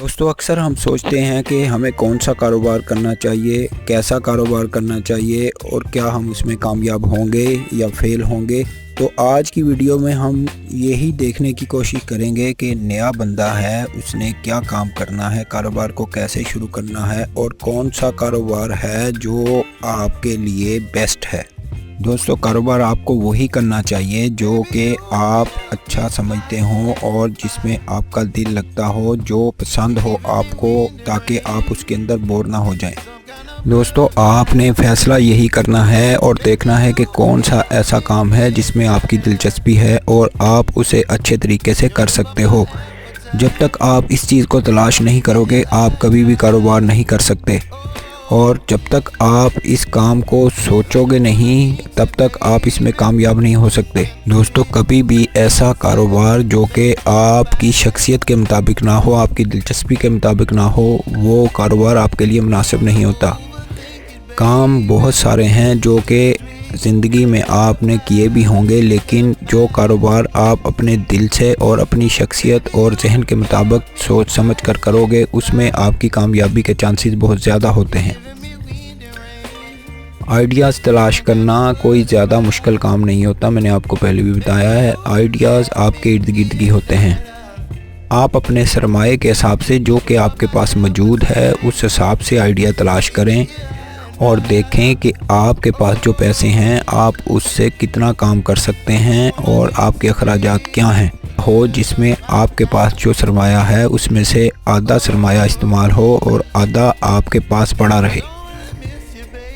दोस्तों अक्सर हम सोचते हैं कि हमें कौन सा कारोबार करना चाहिए, कैसा कारोबार करना चाहिए और क्या हम उसमें कामयाब होंगे या फेल होंगे। तो आज की वीडियो में हम यही देखने की कोशिश करेंगे कि नया बंदा है उसने क्या काम करना है, कारोबार को कैसे शुरू करना है और कौन सा कारोबार है जो आपके लिए बेस्ट है। दोस्तों कारोबार आपको वही करना चाहिए जो कि आप अच्छा समझते हों और जिसमें आपका दिल लगता हो, जो पसंद हो आपको, ताकि आप उसके अंदर बोर ना हो जाएं। दोस्तों आपने फैसला यही करना है और देखना है कि कौन सा ऐसा काम है जिसमें आपकी दिलचस्पी है और आप उसे अच्छे तरीके से कर सकते हो। जब तक आप इस चीज़ को तलाश नहीं करोगे आप कभी भी कारोबार नहीं कर सकते, और जब तक आप इस काम को सोचोगे नहीं तब तक आप इसमें कामयाब नहीं हो सकते। दोस्तों कभी भी ऐसा कारोबार जो कि आपकी शख्सियत के मुताबिक ना हो, आपकी दिलचस्पी के मुताबिक ना हो, वो कारोबार आपके लिए मुनासिब नहीं होता। काम बहुत सारे हैं जो कि ज़िंदगी में आपने किए भी होंगे, लेकिन जो कारोबार आप अपने दिल से और अपनी शख्सियत और जहन के मुताबिक सोच समझ कर करोगे उसमें आपकी कामयाबी के चांसेस बहुत ज़्यादा होते हैं। आइडियाज़ तलाश करना कोई ज़्यादा मुश्किल काम नहीं होता, मैंने आपको पहले भी बताया है। आइडियाज़ आपके इर्द गिर्द ही होते हैं। आप अपने सरमाए के हिसाब से जो कि आपके पास मौजूद है उस हिसाब से आइडिया तलाश करें और देखें कि आपके पास जो पैसे हैं आप उससे कितना काम कर सकते हैं और आपके अखराजात क्या हैं हो, जिसमें आपके पास जो सरमाया है उसमें से आधा सरमाया इस्तेमाल हो और आधा आपके पास पड़ा रहे।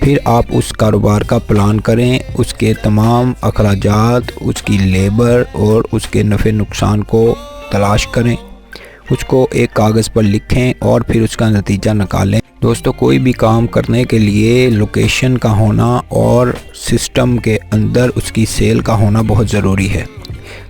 फिर आप उस कारोबार का प्लान करें, उसके तमाम अखराजात, उसकी लेबर और उसके नफ़े नुकसान को तलाश करें, उसको एक कागज़ पर लिखें और फिर उसका नतीजा निकालें। दोस्तों कोई भी काम करने के लिए लोकेशन का होना और सिस्टम के अंदर उसकी सेल का होना बहुत ज़रूरी है।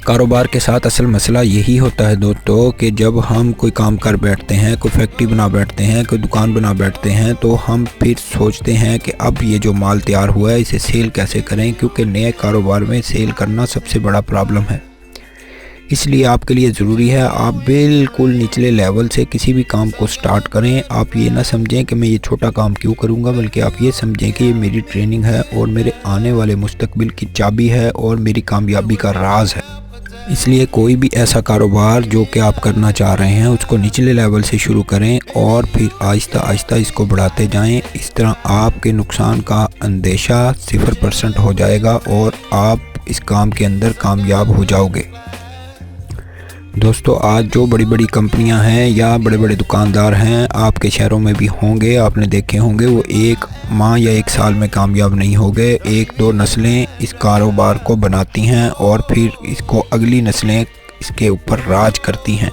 कारोबार के साथ असल मसला यही होता है दोस्तों कि जब हम कोई काम कर बैठते हैं, कोई फैक्ट्री बना बैठते हैं, कोई दुकान बना बैठते हैं, तो हम फिर सोचते हैं कि अब ये जो माल तैयार हुआ है इसे सेल कैसे करें, क्योंकि नए कारोबार में सेल करना सबसे बड़ा प्रॉब्लम है। इसलिए आपके लिए ज़रूरी है आप बिल्कुल निचले लेवल से किसी भी काम को स्टार्ट करें। आप ये ना समझें कि मैं ये छोटा काम क्यों करूँगा, बल्कि आप ये समझें कि ये मेरी ट्रेनिंग है और मेरे आने वाले मुस्तकबिल की चाबी है और मेरी कामयाबी का राज है। इसलिए कोई भी ऐसा कारोबार जो कि आप करना चाह रहे हैं उसको निचले लेवल से शुरू करें और फिर आहिस्ता आहिस्ता इसको बढ़ाते जाएं। इस तरह आपके नुकसान का अंदेशा 0% हो जाएगा और आप इस काम के अंदर कामयाब हो जाओगे। दोस्तों आज जो बड़ी बड़ी कंपनियां हैं या बड़े बड़े दुकानदार हैं आपके शहरों में भी होंगे, आपने देखे होंगे, वो एक माह या एक साल में कामयाब नहीं हो गए। 1-2 नस्लें इस कारोबार को बनाती हैं और फिर इसको अगली नस्लें इसके ऊपर राज करती हैं।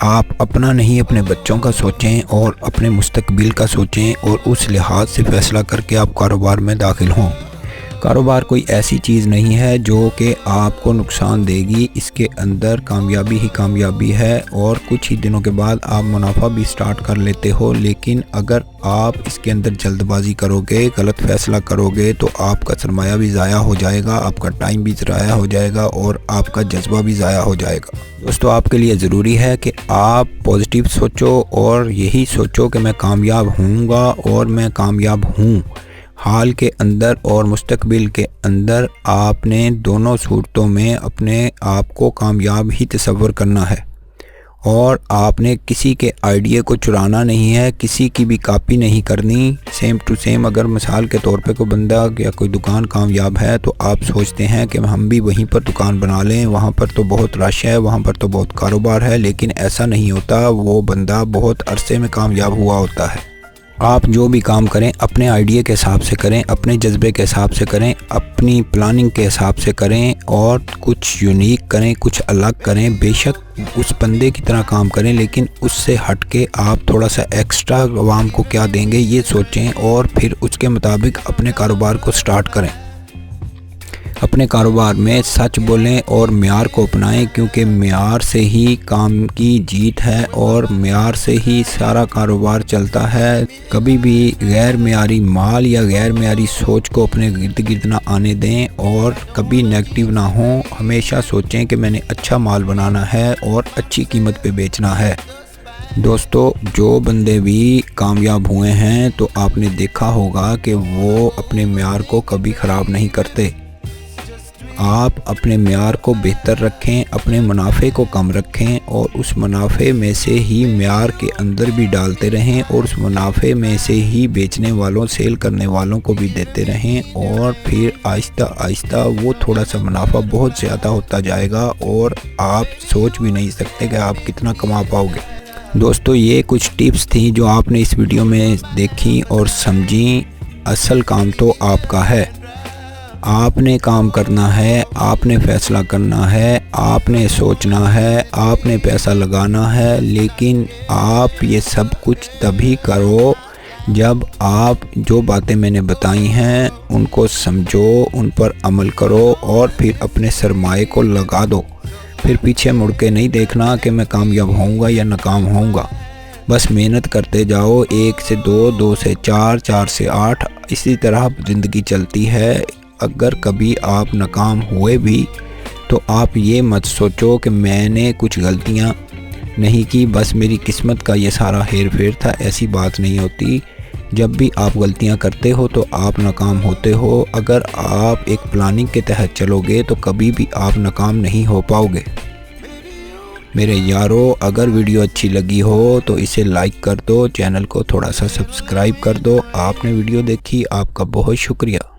आप अपना नहीं अपने बच्चों का सोचें और अपने मुस्तकबिल का सोचें और उस लिहाज से फ़ैसला करके आप कारोबार में दाखिल हों। कारोबार कोई ऐसी चीज़ नहीं है जो कि आपको नुकसान देगी, इसके अंदर कामयाबी ही कामयाबी है और कुछ ही दिनों के बाद आप मुनाफा भी स्टार्ट कर लेते हो। लेकिन अगर आप इसके अंदर जल्दबाजी करोगे, गलत फ़ैसला करोगे तो आपका सरमाया भी ज़ाया हो जाएगा, आपका टाइम भी ज़ाया हो जाएगा और आपका जज्बा भी ज़ाया हो जाएगा। दोस्तों आपके लिए ज़रूरी है कि आप पॉजिटिव सोचो और यही सोचो कि मैं कामयाब होऊंगा और मैं कामयाब हूँ। हाल के अंदर और मुस्तकबिल के अंदर आपने दोनों सूरतों में अपने आप को कामयाब ही तसव्वुर करना है और आपने किसी के आइडिया को चुराना नहीं है, किसी की भी कॉपी नहीं करनी। सेम टू सेम अगर मिसाल के तौर पे कोई बंदा या कोई दुकान कामयाब है तो आप सोचते हैं कि हम भी वहीं पर दुकान बना लें, वहाँ पर तो बहुत रश है, वहाँ पर तो बहुत कारोबार है, लेकिन ऐसा नहीं होता। वो बंदा बहुत अरसे में कामयाब हुआ होता है। आप जो भी काम करें अपने आइडिया के हिसाब से करें, अपने जज्बे के हिसाब से करें, अपनी प्लानिंग के हिसाब से करें और कुछ यूनिक करें, कुछ अलग करें। बेशक उस बंदे की तरह काम करें लेकिन उससे हट के आप थोड़ा सा एक्स्ट्रा आवाम को क्या देंगे ये सोचें और फिर उसके मुताबिक अपने कारोबार को स्टार्ट करें। अपने कारोबार में सच बोलें और म्यार को अपनाएं, क्योंकि म्यार से ही काम की जीत है और म्यार से ही सारा कारोबार चलता है। कभी भी गैर म्यारी माल या गैर म्यारी सोच को अपने गिर्द गिर्द ना आने दें और कभी नेगेटिव ना हो। हमेशा सोचें कि मैंने अच्छा माल बनाना है और अच्छी कीमत पे बेचना है। दोस्तों जो बंदे भी कामयाब हुए हैं तो आपने देखा होगा कि वो अपने म्यार को कभी ख़राब नहीं करते। आप अपने म्यार को बेहतर रखें, अपने मुनाफे को कम रखें और उस मुनाफे में से ही म्यार के अंदर भी डालते रहें और उस मुनाफे में से ही बेचने वालों, सेल करने वालों को भी देते रहें और फिर आहिस्ता आहिस्ता वो थोड़ा सा मुनाफा बहुत ज़्यादा होता जाएगा और आप सोच भी नहीं सकते कि आप कितना कमा पाओगे। दोस्तों ये कुछ टिप्स थी जो आपने इस वीडियो में देखी और समझी। असल काम तो आपका है, आपने काम करना है, आपने फैसला करना है, आपने सोचना है, आपने पैसा लगाना है। लेकिन आप ये सब कुछ तभी करो जब आप जो बातें मैंने बताई हैं उनको समझो, उन पर अमल करो और फिर अपने सरमाए को लगा दो। फिर पीछे मुड़ के नहीं देखना कि मैं कामयाब होऊंगा या नाकाम होऊंगा। बस मेहनत करते जाओ, 1 से 2, 2 से 4, 4 से 8, इसी तरह ज़िंदगी चलती है। अगर कभी आप नाकाम हुए भी तो आप ये मत सोचो कि मैंने कुछ गलतियां नहीं की, बस मेरी किस्मत का ये सारा हेर फेर था। ऐसी बात नहीं होती। जब भी आप गलतियां करते हो तो आप नाकाम होते हो। अगर आप एक प्लानिंग के तहत चलोगे तो कभी भी आप नाकाम नहीं हो पाओगे। मेरे यारों, अगर वीडियो अच्छी लगी हो तो इसे लाइक कर दो, चैनल को थोड़ा सा सब्सक्राइब कर दो। आपने वीडियो देखी, आपका बहुत शुक्रिया।